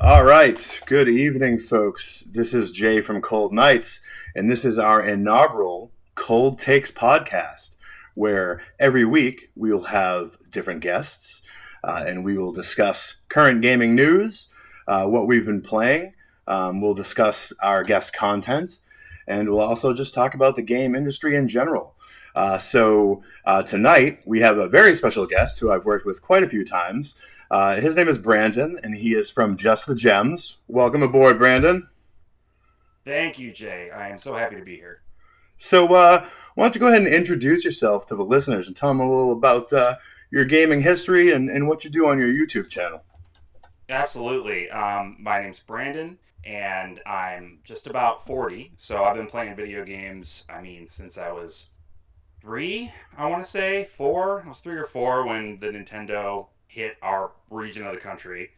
All right. Good evening, folks. This is Jay from Cold Nights, and this is our inaugural Cold Takes podcast, where every week we'll have different guests and we will discuss current gaming news, what we've been playing. We'll discuss our guest content, and we'll also just talk about the game industry in general. Tonight we have a very special guest who I've worked with quite a few times. His name is Branden, and he is from Just the Gems. Welcome aboard, Branden. Thank you, Jay. I am so happy to be here. Why don't you go ahead and introduce yourself to the listeners and tell them a little about your gaming history and what you do on your YouTube channel? Absolutely. My name's Brandon, and I'm just about 40. So I've been playing video games, since I was three, I want to say, four. I was 3 or 4 when the Nintendo hit our region of the country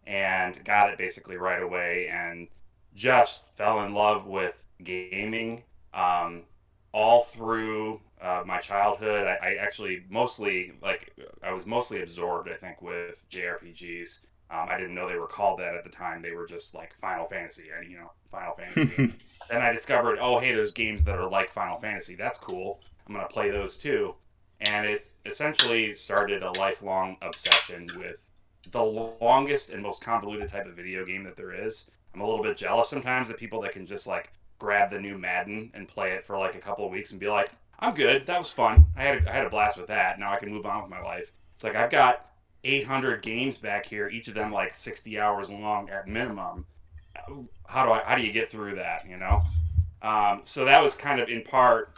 and got it basically right away and just fell in love with gaming all through my childhood. I actually I was mostly absorbed, I think, with JRPGs. I didn't know they were called that at the time. They were just like Final Fantasy, Final Fantasy. Then I discovered, oh, hey, there's games that are like Final Fantasy. That's cool. I'm going to play those too. And it essentially started a lifelong obsession with the longest and most convoluted type of video game that there is. I'm a little bit jealous sometimes of people that can just like grab the new Madden and play it for like a couple of weeks and be like, I'm good. That was fun. I had a blast with that. Now I can move on with my life. It's like I've got 800 games back here, each of them like 60 hours long at minimum. How do you get through that? So that was kind of in part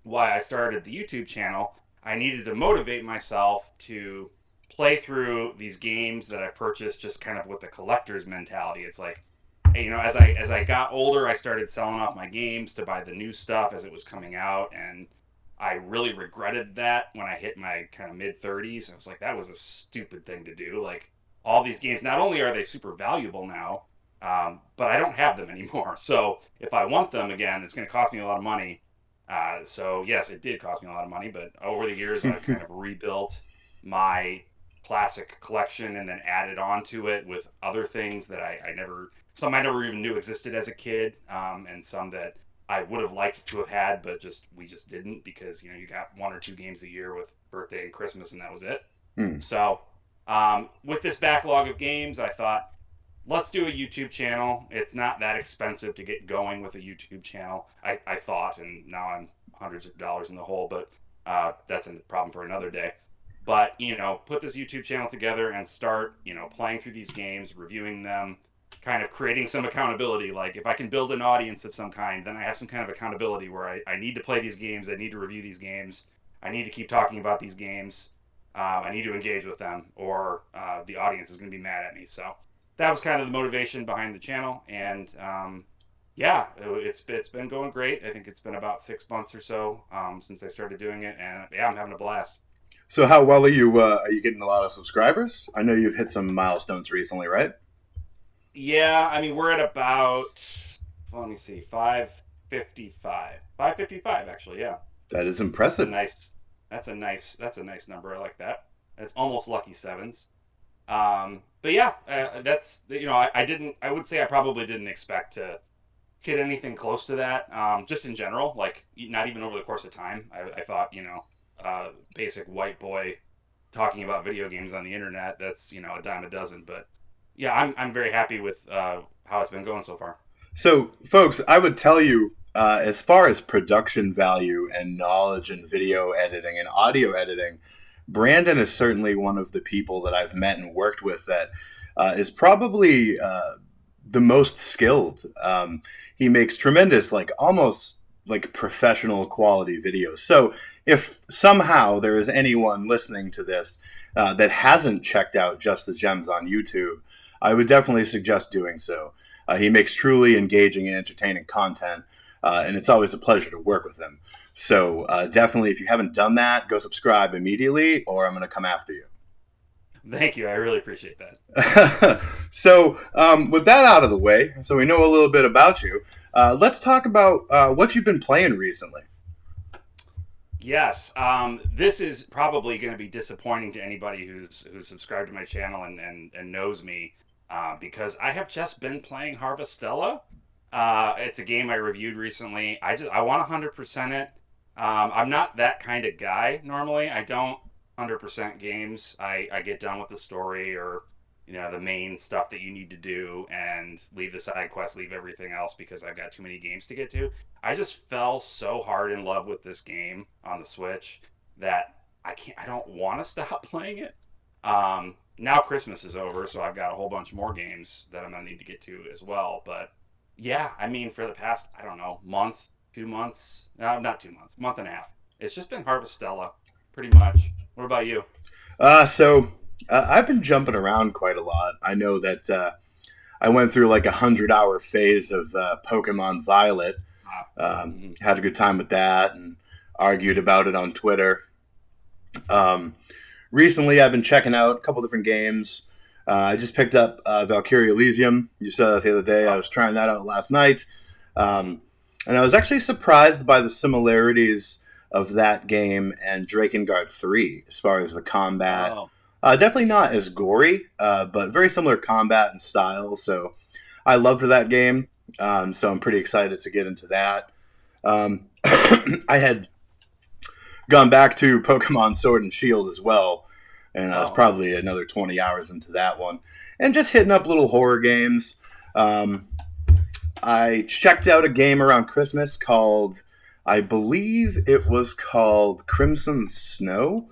why I started the YouTube channel. I needed to motivate myself to play through these games that I purchased just kind of with the collector's mentality. It's like, hey, as I got older, I started selling off my games to buy the new stuff as it was coming out, and I really regretted that when I hit my kind of mid 30s. I was like, that was a stupid thing to do. Like all these games, not only are they super valuable now, but I don't have them anymore. So if I want them again, it's going to cost me a lot of money. So yes, it did cost me a lot of money, but over the years, I've kind of rebuilt my classic collection and then added on to it with other things that some I never even knew existed as a kid, and some that I would have liked to have had, but we just didn't because you got 1 or 2 games a year with birthday and Christmas, and that was it. Hmm. So with this backlog of games, I thought, let's do a YouTube channel. It's not that expensive to get going with a YouTube channel. I thought, and now I'm hundreds of dollars in the hole, but that's a problem for another day. But, put this YouTube channel together and start, playing through these games, reviewing them, kind of creating some accountability. Like, if I can build an audience of some kind, then I have some kind of accountability where I need to play these games, I need to review these games, I need to keep talking about these games, I need to engage with them, or the audience is going to be mad at me. So that was kind of the motivation behind the channel. And yeah, it's been going great. I think it's been about 6 months or so since I started doing it, and yeah, I'm having a blast. So, how well are you? Are you getting a lot of subscribers? I know you've hit some milestones recently, right? Yeah, we're at about, let me see, 555. 555 actually, yeah. That is That's a impressive. nice that's a nice number. I like that. It's almost lucky sevens. But yeah, that's I would say I probably didn't expect to hit anything close to that. Just in general, like not even over the course of time. I thought, basic white boy talking about video games on the internet. That's a dime a dozen. But yeah, I'm very happy with how it's been going so far. So, folks, I would tell you, as far as production value and knowledge in video editing and audio editing, Branden is certainly one of the people that I've met and worked with that is probably the most skilled. He makes tremendous, like almost like professional quality videos. So, if somehow there is anyone listening to this that hasn't checked out Just the Gems on YouTube, I would definitely suggest doing so. He makes truly engaging and entertaining content, and it's always a pleasure to work with him. So definitely, if you haven't done that, go subscribe immediately, or I'm going to come after you. Thank you. I really appreciate that. With that out of the way, so we know a little bit about you, let's talk about what you've been playing recently. Yes, this is probably going to be disappointing to anybody who's subscribed to my channel and knows me. because I have just been playing Harvestella. It's a game I reviewed recently. I want 100% it. I'm not that kind of guy normally. I don't 100% games. I get done with the story or the main stuff that you need to do and leave the side quests, leave everything else because I've got too many games to get to. I just fell so hard in love with this game on the Switch that I don't want to stop playing it. Now Christmas is over, so I've got a whole bunch more games that I'm gonna need to get to as well. But yeah, I mean, for the past, I don't know, month, 2 months, no, not 2 months, month and a half, it's just been Harvestella, pretty much. What about you? I've been jumping around quite a lot. I know that I went through like 100-hour phase of Pokemon Violet. Ah, mm-hmm. Had a good time with that and argued about it on Twitter. Um, Recently, I've been checking out a couple different games. I just picked up Valkyria Elysium. You saw that the other day. I Oh, was trying that out last night. mm-hmm. And I was actually surprised by the similarities of that game and Drakengard 3 as far as the combat. Oh, Definitely not as gory, but very similar combat and style. So I loved that game. So I'm pretty excited to get into that. I had gone back to Pokemon Sword and Shield as well, and I was oh, probably another 20 hours into that one, and just hitting up little horror games. Um, I checked out a game around Christmas called, I believe it was called Crimson Snow.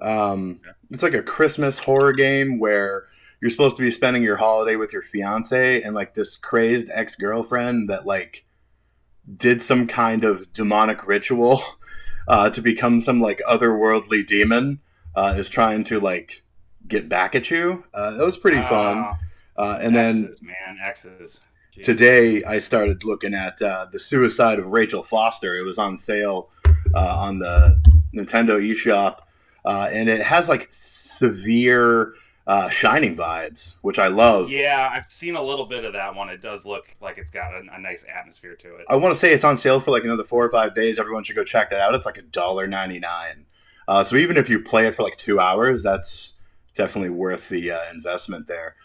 yeah. It's like a Christmas horror game where you're supposed to be spending your holiday with your fiance and like this crazed ex girlfriend that like did some kind of demonic ritual to become some like otherworldly demon is trying to like get back at you. That was pretty fun. Uh, And then X's, man, X's. Jeez. today I started looking at the Suicide of Rachel Foster. It was on sale on the Nintendo eShop, and it has like severe Shining vibes, which I love. Yeah, I've seen a little bit of that one. It does look like it's got a nice atmosphere to it. I want to say it's on sale for like another 4 or 5 days. Everyone should go check that out. It's like $1.99. So even if you play it for like 2 hours, that's definitely worth the investment there.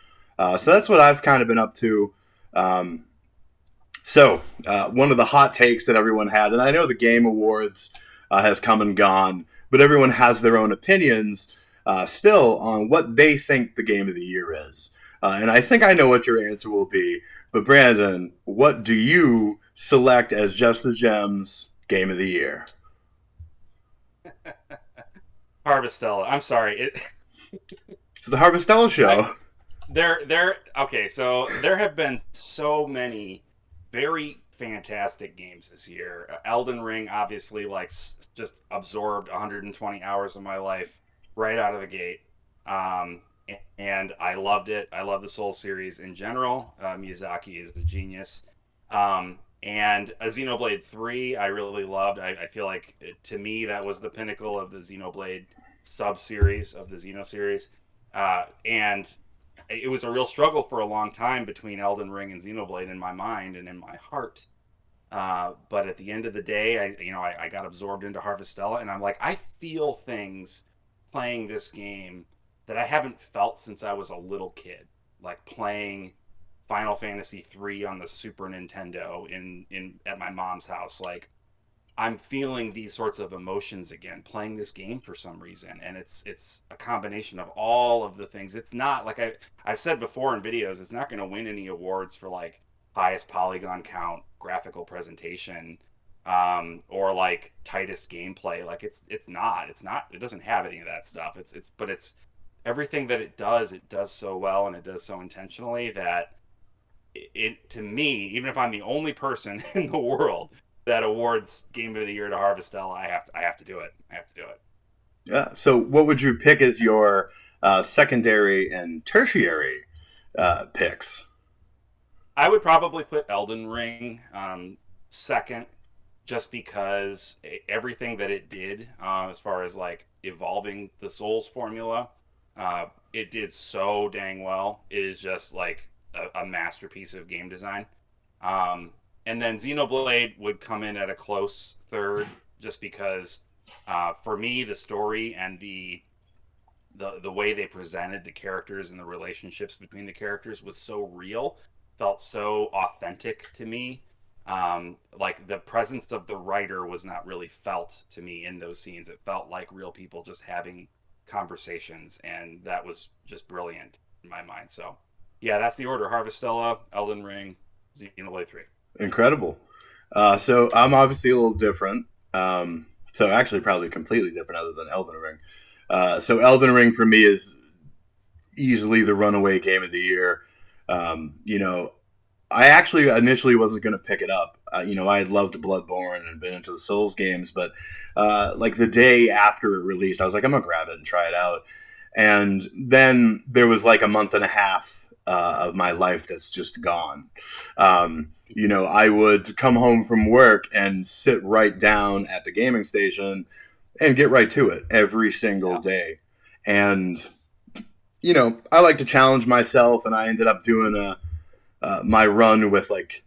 So that's what I've kind of been up to. Um, one of the hot takes that everyone had, and I know the Game Awards has come and gone, but everyone has their own opinions still on what they think the game of the year is. And I think I know what your answer will be. But Brandon, what do you select as Just the Gems game of the year? Harvestella. I'm sorry. It's the Harvestella I show. there. Okay, so there have been so many very fantastic games this year. Elden Ring, obviously, like just absorbed 120 hours of my life right out of the gate, and I loved it. I love the Soul series in general. Miyazaki is a genius. And a Xenoblade 3, I really loved. I feel like to me that was the pinnacle of the Xenoblade sub series of the Xeno series, and it was a real struggle for a long time between Elden Ring and Xenoblade in my mind and in my heart. But at the end of the day, I got absorbed into Harvestella, and I'm like, I feel things playing this game that I haven't felt since I was a little kid, like playing Final Fantasy 3 on the Super Nintendo in at my mom's house. Like I'm feeling these sorts of emotions again playing this game for some reason, and it's a combination of all of the things. It's not like I've said before in videos, it's not going to win any awards for like highest polygon count, graphical presentation, or like tightest gameplay. Like it's not it doesn't have any of that stuff. It's everything that it does so well, and it does so intentionally that it to me, even if I'm the only person in the world that awards Game of the Year to Harvestella, I have to do it. I have to do it. Yeah. So what would you pick as your secondary and tertiary picks? I would probably put Elden Ring second, just because everything that it did, as far as like evolving the Souls formula, it did so dang well. It is just like a masterpiece of game design. Um, and then Xenoblade would come in at a close third, just because for me the story and the way they presented the characters and the relationships between the characters was so real, felt so authentic to me. Like the presence of the writer was not really felt to me in those scenes. It felt like real people just having conversations, and that was just brilliant in my mind. So, yeah, that's the order: Harvestella, Elden Ring, Xenoblade 3. Incredible. So I'm obviously a little different. So actually, probably completely different other than Elden Ring. So Elden Ring for me is easily the runaway game of the year. You know, I actually initially wasn't going to pick it up. I had loved Bloodborne and been into the Souls games, but like the day after it released, I was like, I'm gonna grab it and try it out. And then there was like a month and a half of my life that's just gone. I would come home from work and sit right down at the gaming station and get right to it every single Yeah. day. And I like to challenge myself, and I ended up doing my run with like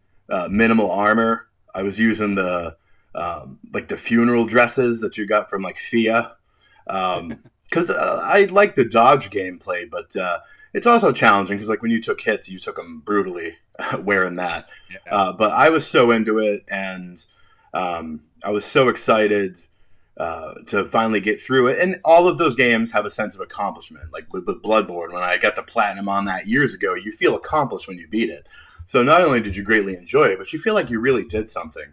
minimal armor. I was using the like the funeral dresses that you got from like Thea, because I like the dodge gameplay, but it's also challenging because like when you took hits, you took them brutally wearing that. Yeah. But I was so into it, and I was so excited to finally get through it. And all of those games have a sense of accomplishment. Like with Bloodborne, when I got the platinum on that years ago, you feel accomplished when you beat it. So not only did you greatly enjoy it, but you feel like you really did something.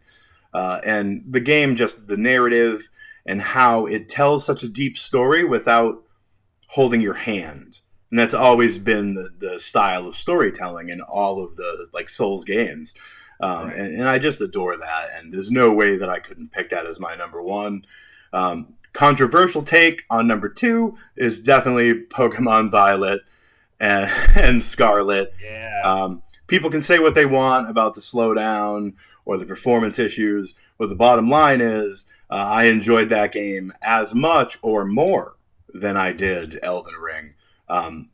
And the game, just the narrative and how it tells such a deep story without holding your hand. And that's always been the style of storytelling in all of the like Souls games. Right. And I just adore that. And there's no way that I couldn't pick that as my number one. Controversial take on number two is definitely Pokemon Violet and, and Scarlet. Yeah. People can say what they want about the slowdown or the performance issues, but the bottom line is I enjoyed that game as much or more than I did Elden Ring.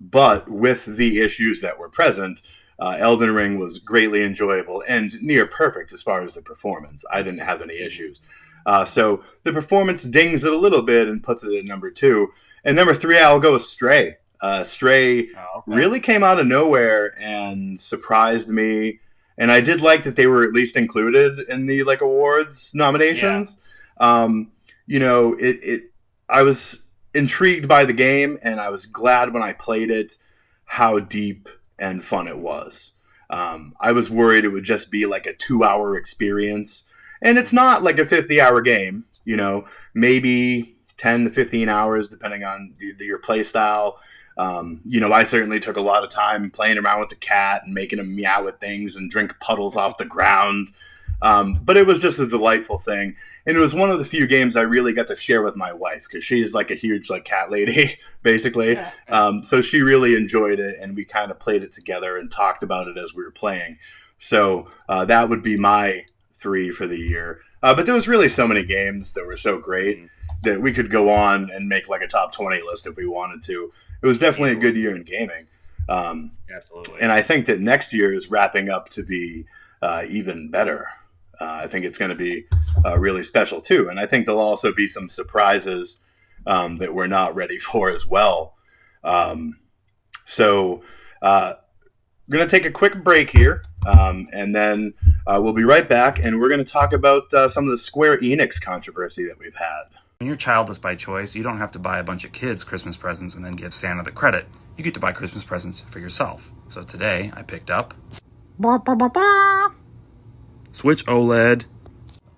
But with the issues that were present, Elden Ring was greatly enjoyable and near perfect as far as the performance. I didn't have any issues. So the performance dings it a little bit and puts it at number two. And number three, I'll go with Stray. Stray Oh, okay. really came out of nowhere and surprised me. And I did like that they were at least included in the like awards Yeah. nominations. It I was intrigued by the game, and I was glad when I played it how deep and fun it was. I was worried it would just be like a 2 hour experience, and it's Mhm. not like a 50-hour game. Maybe 10 to 15 hours depending on your play style. I certainly took a lot of time playing around with the cat and making him meow at things and drink puddles off the ground. But it was just a delightful thing. And it was one of the few games I really got to share with my wife because she's like a huge like cat lady, basically. Yeah. Yeah. So she really enjoyed it, and we kind of played it together and talked about it as we were playing. So that would be my three for the year. But there was really so many games that were so great Mhm. that we could go on and make like a top 20 list if we wanted to. It was definitely a Easily. good year in gaming. Um, Absolutely. and I think that next year is wrapping up to be even better. I think it's going to be really special too. And I think there'll also be some surprises that we're not ready for as well. Um, so we're going to take a quick break here, and then we'll be right back, and we're going to talk about some of the Square Enix controversy that we've had. When you're childless by choice, you don't have to buy a bunch of kids Christmas presents and then give Santa the credit. You get to buy Christmas presents for yourself. So today, I picked up Switch OLED.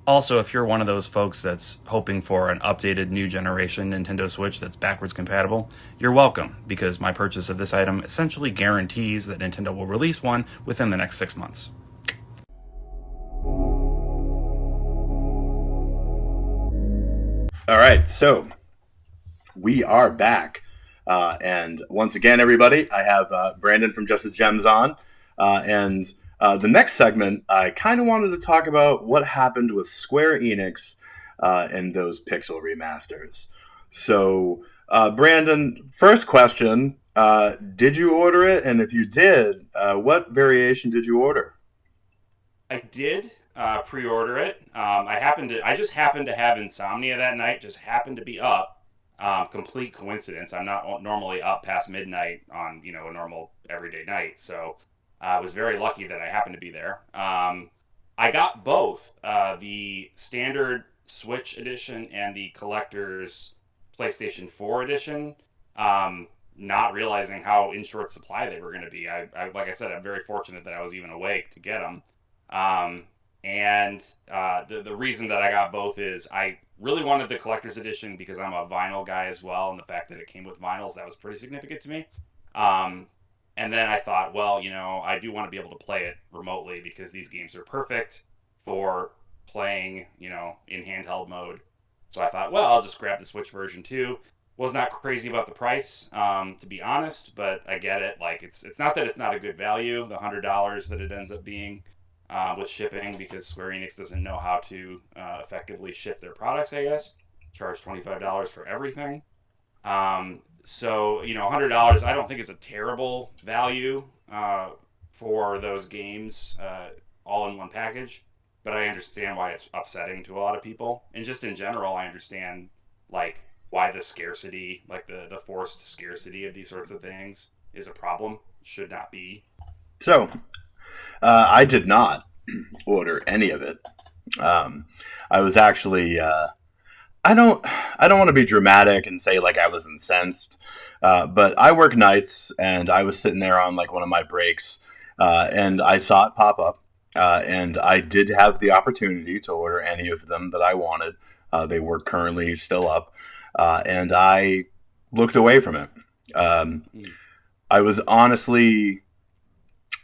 Also, if you're one of those folks that's hoping for an updated new generation Nintendo Switch that's backwards compatible, you're welcome, because my purchase of this item essentially guarantees that Nintendo will release one within the next 6 months. All right, so we are back. And once again, everybody, I have Branden from Just the Gems on. And the next segment, I kind of wanted to talk about what happened with Square Enix and those Pixel remasters. So, Branden, first question, did you order it? And if you did, what variation did you order? I did pre-order it. I just happened to have insomnia that night. Just happened to be up. Complete coincidence. I'm not normally up past midnight on a normal everyday night, so I was very lucky that I happened to be there. I got both the standard Switch edition and the collector's PlayStation 4 edition. Um, Not realizing how in short supply they were going to be. Like I said, I'm very fortunate that I was even awake to get them. Um, and the reason that I got both is I really wanted the collector's edition because I'm a vinyl guy as well, and the fact that it came with vinyls, that was pretty significant to me. Um, and then I thought, well, I do want to be able to play it remotely because these games are perfect for playing, in handheld mode. So I thought, well, I'll just grab the Switch version too. Was not crazy about the price, to be honest, but I get it. Like it's not that it's not a good value, the $100 that it ends up being with shipping, because Square Enix doesn't know how to effectively ship their products. I guess charge $25 for everything. So $100, I don't think it's a terrible value for those games all in one package. But I understand why it's upsetting to a lot of people, and just in general, I understand like why the scarcity, like the forced scarcity of these sorts of things, is a problem. Should not be. So I did not order any of it. Um, I was actually I don't I don't want to be dramatic and say like I was incensed, but I work nights and I was sitting there on like one of my breaks, and I saw it pop up, and I did have the opportunity to order any of them that I wanted. They were currently still up, and I looked away from it. Um, Mm. I was honestly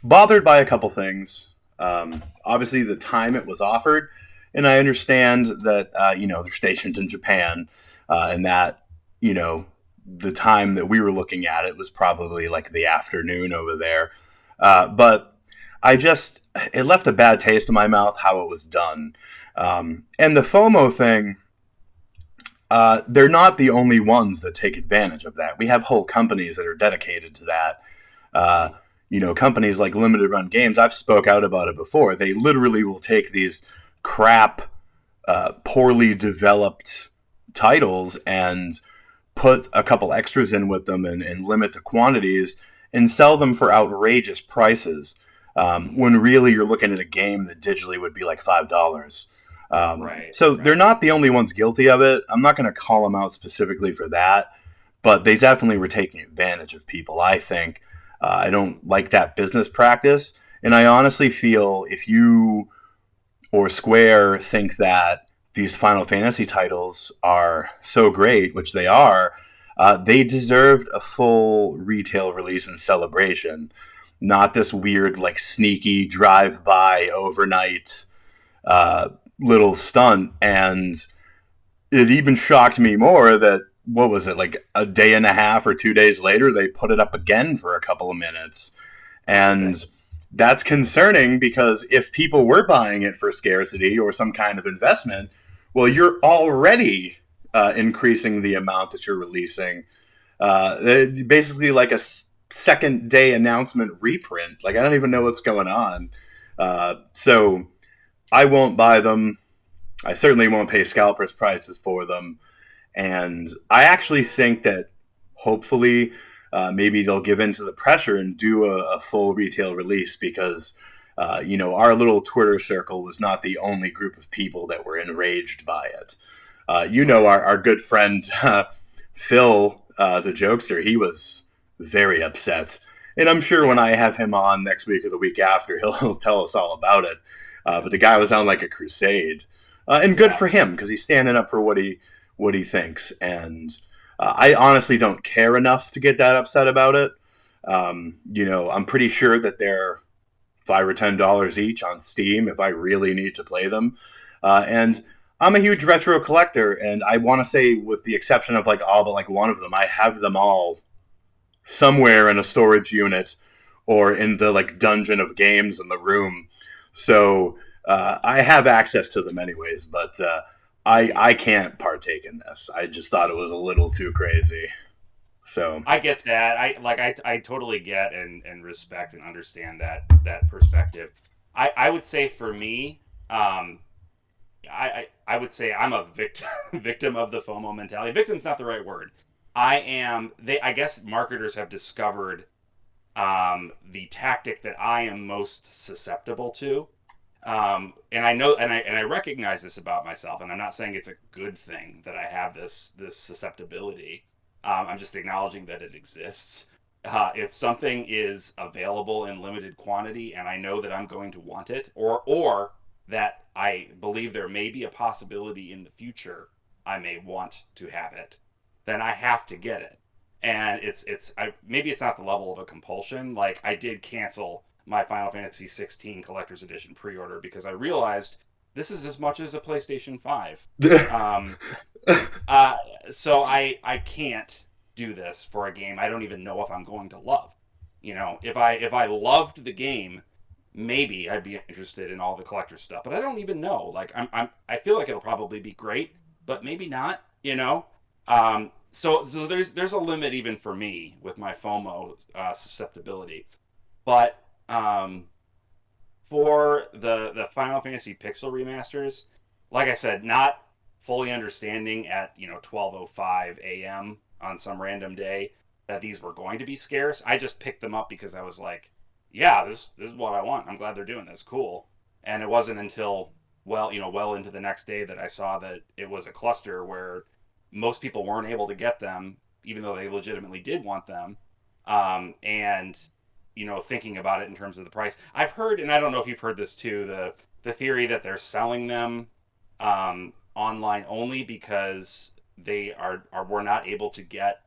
bothered by a couple things. Obviously, the time it was offered, and I understand that they're stationed in Japan, and that you know the time that we were looking at it was probably like the afternoon over there. But it left a bad taste in my mouth how it was done, and the FOMO thing. They're not the only ones that take advantage of that. We have whole companies that are dedicated to that. Uh, Companies like Limited Run Games, I've spoke out about it before. They literally will take these crap, poorly developed titles and put a couple extras in with them and limit the quantities and sell them for outrageous prices. When really you're looking at a game that digitally would be like $5. Right, So they're right. not the only ones guilty of it. I'm not going to call them out specifically for that, but they definitely were taking advantage of people, I think. I don't like that business practice. And I honestly feel if you or Square think that these Final Fantasy titles are so great, which they are, they deserved a full retail release and celebration, not this weird, like, sneaky drive by overnight uh, little stunt. And it even shocked me more that, what was it, like a day and a half or 2 days later, they put it up again for a couple of minutes. Oh, okay. And that's concerning because if people were buying it for scarcity or some kind of investment, well, you're already increasing the amount that you're releasing. Basically, like a second day announcement reprint. Like, I don't even know what's going on. So I won't buy them. I certainly won't pay scalpers prices for them. And I actually think that hopefully maybe they'll give in to the pressure and do a full retail release because, our little Twitter circle was not the only group of people that were enraged by it. Right. Our good friend Phil, the jokester, he was very upset. And I'm sure when Yeah. I have him on next week or the week after, he'll tell us all about it. But the guy was on like a crusade. And good Yeah. for him because he's standing up for what he thinks. And I honestly don't care enough to get that upset about it. I'm pretty sure that they're $5 or $10 each on Steam if I really need to play them. And I'm a huge retro collector, and I want to say, with the exception of like all but like one of them, I have them all somewhere in a storage unit or in the like dungeon of games in the room. So I have access to them anyways, but Mhm. I can't partake in this. I just thought it was a little too crazy. So I get that. I totally get and respect and understand that perspective. I would say for me, um, I would say I'm a victim of the FOMO mentality. Victim's not the right word. I guess marketers have discovered the tactic that I am most susceptible to. And I know, and I recognize this about myself, and I'm not saying it's a good thing that I have this susceptibility. I'm just acknowledging that it exists. If something is available in limited quantity, and I know that I'm going to want it, or that I believe there may be a possibility in the future I may want to have it, then I have to get it. And maybe it's not the level of a compulsion. Like I did cancel my Final Fantasy 16 Collector's Edition pre-order because I realized this is as much as a PlayStation 5. Um, so I can't do this for a game I don't even know if I'm going to love. If I loved the game, maybe I'd be interested in all the collector stuff, but I don't even know. Like I feel like it'll probably be great, but maybe not. So there's a limit even for me with my FOMO susceptibility. But for the Final Fantasy Pixel remasters, like I said, not fully understanding at 12:05 a.m. on some random day that these were going to be scarce. I just picked them up because I was like, yeah, this is what I want. I'm glad they're doing this. Cool. And it wasn't until well into the next day that I saw that it was a cluster where most people weren't able to get them, even though they legitimately did want them. And thinking about it in terms of the price, I've heard, and I don't know if you've heard this too, the theory that they're selling them online only because they were not able to get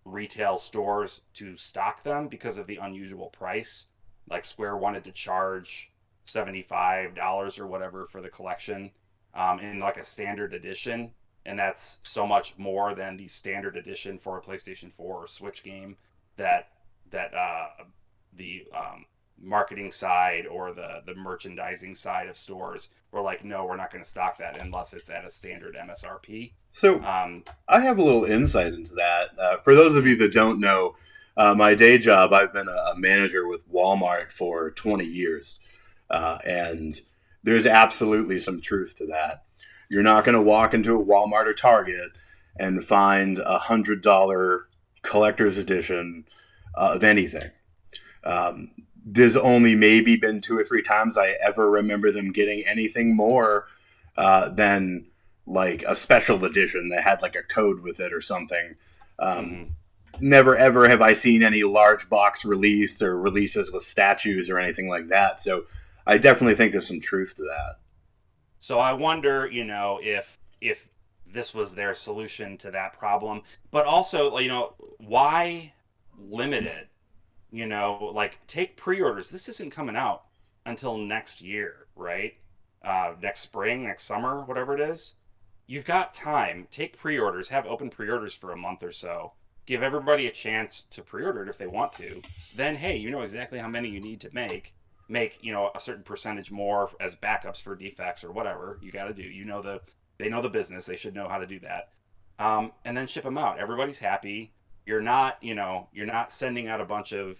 retail stores to stock them because of the unusual price. Like Square wanted to charge $75 or whatever for the collection in like a standard edition, and that's so much more than the standard edition for a PlayStation 4 or Switch game that the marketing side or the merchandising side of stores were like, no, we're not going to stock that unless it's at a standard MSRP. So I have a little insight into that. For those of you that don't know, my day job, I've been a manager with Walmart for 20 years. And there's absolutely some truth to that. You're not going to walk into a Walmart or Target and find $100 collector's edition of anything. There's only maybe been 2 or 3 times I ever remember them getting anything more than like a special edition that had like a code with it or something. Never ever have I seen any large box release or releases with statues or anything like that. So I definitely think there's some truth to that. So I wonder, if this was their solution to that problem, but also, why limit it? Like take pre-orders. This isn't coming out until next year, right? Next spring, next summer, whatever it is. You've got time. Take pre-orders. Have open pre-orders for a month or so. Give everybody a chance to pre-order it if they want to. Then, hey, you know exactly how many you need to make a certain percentage more as backups for defects or whatever you got to do. They know the business. They should know how to do that. And then ship them out. Everybody's happy. You're not sending out a bunch of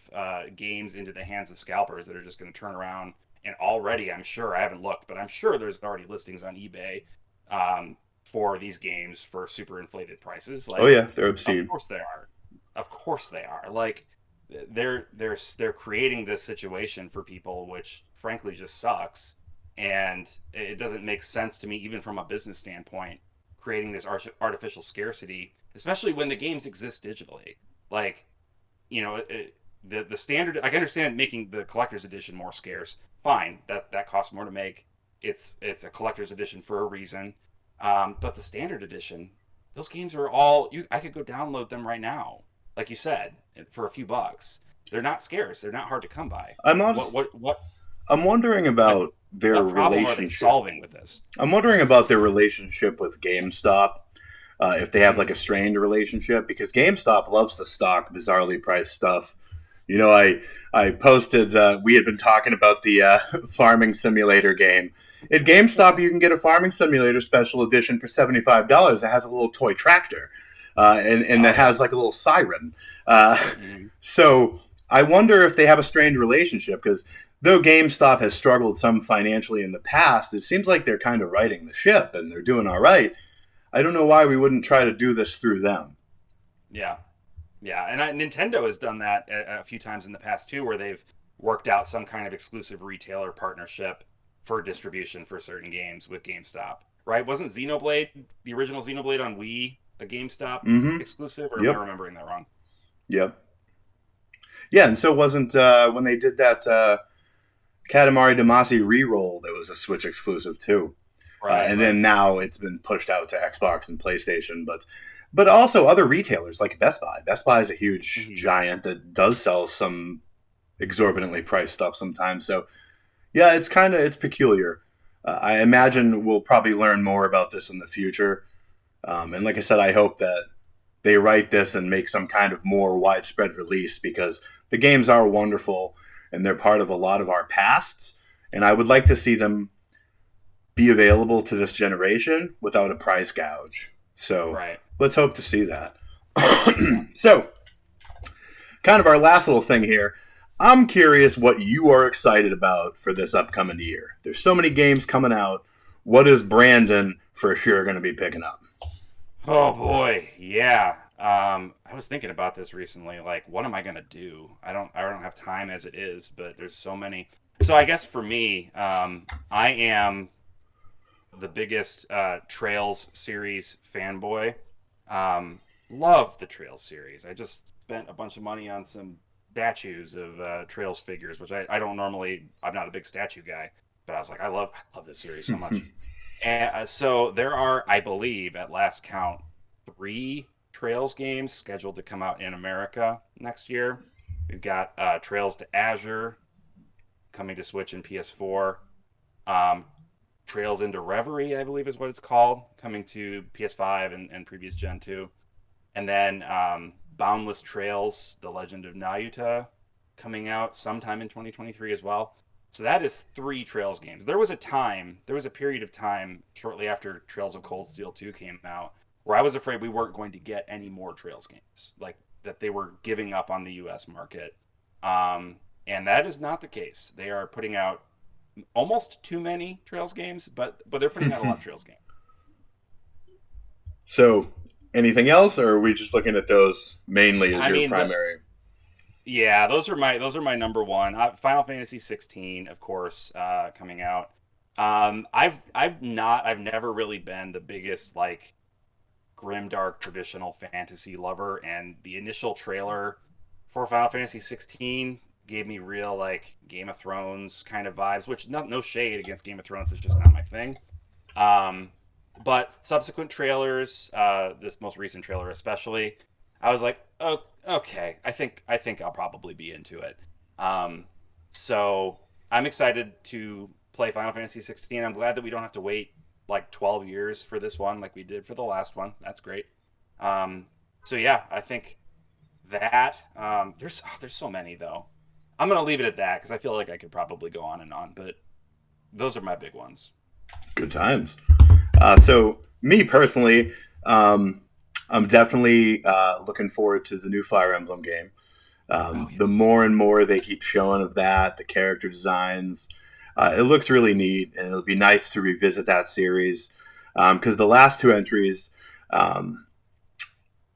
games into the hands of scalpers that are just going to turn around. And already, I'm sure, I haven't looked, but I'm sure there's already listings on eBay for these games for super inflated prices. Like, oh yeah, they're obscene. Of course they are. Of course they are. Like they're creating this situation for people, which frankly just sucks, and it doesn't make sense to me, even from a business standpoint, creating this artificial scarcity, especially when the games exist digitally. Like, the standard. I can understand making the collector's edition more scarce. Fine, that costs more to make. It's a collector's edition for a reason. But the standard edition, those games are all I could go download them right now, like you said, for a few bucks. They're not scarce. They're not hard to come by. I'm wondering about their what problem relationship. are they solving with this? I'm wondering about their relationship with GameStop. If they have like a strained relationship, because GameStop loves to stock bizarrely priced stuff. I posted, we had been talking about the farming simulator game. At GameStop, you can get a farming simulator special edition for $75. It has a little toy tractor, and it has like a little siren. So I wonder if they have a strained relationship, because though GameStop has struggled some financially in the past, it seems like they're kind of righting the ship and they're doing all right. I don't know why we wouldn't try to do this through them. Yeah, yeah, and Nintendo has done that a few times in the past too, where they've worked out some kind of exclusive retailer partnership for distribution for certain games with GameStop. Right? Wasn't Xenoblade the original Xenoblade on Wii a GameStop Mm-hmm. exclusive, or am I Yep. remembering that wrong? Yep. Yeah, and so wasn't when they did that Katamari Damacy re-roll that was a Switch exclusive too. Right, And right. then now it's been pushed out to Xbox and PlayStation, but also other retailers like Best Buy. Best Buy is a huge Hmm. giant that does sell some exorbitantly priced stuff sometimes. So yeah, it's peculiar. I Yeah, imagine we'll probably learn more about this in the future. And like I said, I hope that they write this and make some kind of more widespread release because the games are wonderful and they're part of a lot of our pasts. And I would like to see them be available to this generation without a price gouge. So right. let's hope to see that. Yeah. So, kind of our last little thing here. I'm curious what you are excited about for this upcoming year. There's so many games coming out. What is Brandon for sure going to be picking up? Oh boy, yeah. I was thinking about this recently. Like, what am I gonna do? I don't have time as it is, but there's so many. So I guess for me, I am the biggest Trails series fanboy. Love the Trails series. I just spent a bunch of money on some statues of Trails figures, which I don't normally. I'm not a big statue guy, but I was like, I love this series so much. And so there are, I believe, at last count, three Trails games scheduled to come out in America next year. We've got Trails to Azure coming to Switch and PS4. Um, Trails into Reverie, I believe is what it's called, coming to PS5 and previous Gen 2. And then Boundless Trails, The Legend of Nayuta, coming out sometime in 2023 as well. So that is three Trails games. There was a period of time shortly after Trails of Cold Steel 2 came out where I was afraid we weren't going to get any more Trails games, like that they were giving up on the US market. And that is not the case. They are putting out almost too many Trails games, but they're putting out a lot of Trails games. So, anything else, or are we just looking at those mainly as I your mean, primary? yeah, those are my number one. Final Fantasy 16, of course, coming out. I've never really been the biggest like grimdark traditional fantasy lover, and the initial trailer for Final Fantasy 16 gave me real like Game of Thrones kind of vibes. Which no shade against Game of Thrones, it's just not my thing. Um, but subsequent trailers, this most recent trailer especially, I was like, oh, okay, I think I'll probably be into it. Um, so I'm excited to play Final Fantasy 16. I'm glad that we don't have to wait like 12 years for this one, like we did for the last one. That's great. Um, so yeah, I think that there's so many though. I'm gonna leave it at that because I feel like I could probably go on and on, but those are my big ones. Good times. So, me personally, um, I'm definitely looking forward to the new Fire Emblem game. Oh The yes. more and more they keep showing of that, the character designs, it looks really neat, and it'll be nice to revisit that series because the last two entries, um,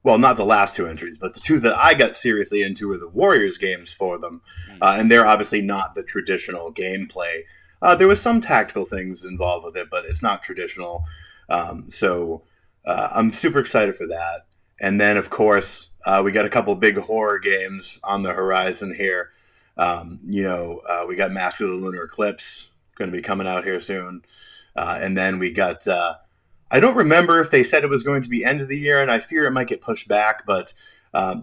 well, not the last two entries, but the two that I got seriously into were the Warriors games for them, Mm. and they're obviously not the traditional gameplay. There was some tactical things involved with it, but it's not traditional. So I'm super excited for that. And then, of course, we got a couple big horror games on the horizon here. We got Mask of the Lunar Eclipse going to be coming out here soon. And then we got I don't remember if they said it was going to be end of the year, and I fear it might get pushed back. But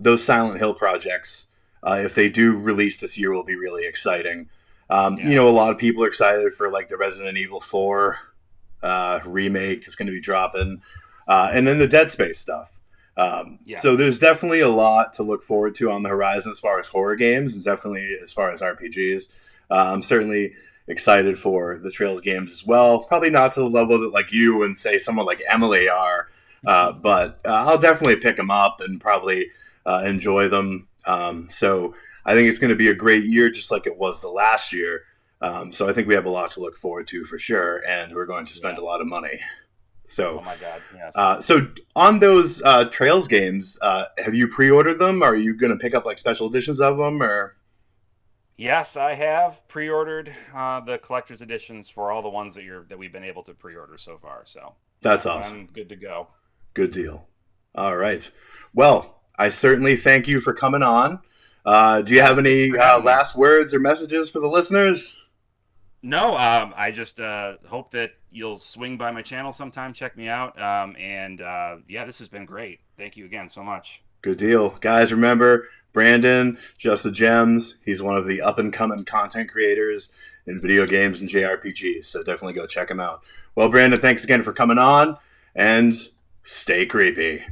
those Silent Hill projects, if they do release this year, will be really exciting. Yeah. A lot of people are excited for like the Resident Evil 4 remake that's going to be dropping, and then the Dead Space stuff. Yeah. So there's definitely a lot to look forward to on the horizon as far as horror games, and definitely as far as RPGs. I'm certainly excited for the Trails games as well. Probably not to the level that like you and say someone like Emily are, but I'll definitely pick them up and probably enjoy them. So I think it's going to be a great year, just like it was the last year. So I think we have a lot to look forward to for sure, and we're going to spend a lot of money. So, oh my God, yes. so on those Trails games, have you pre-ordered them? Are you going to pick up like special editions of them, or? Yes, I have pre-ordered the collector's editions for all the ones that we've been able to pre-order so far. So That's yeah, awesome. I'm good to go. Good deal. All right. Well, I certainly thank you for coming on. Do you Yeah, have thank you any for having me. last words or messages for the listeners? No, I just hope that you'll swing by my channel sometime, check me out, and yeah, this has been great. Thank you again so much. Good deal. Guys, remember, Branden, Just the Gems, he's one of the up-and-coming content creators in video games and JRPGs, so definitely go check him out. Well, Branden, thanks again for coming on, and stay creepy.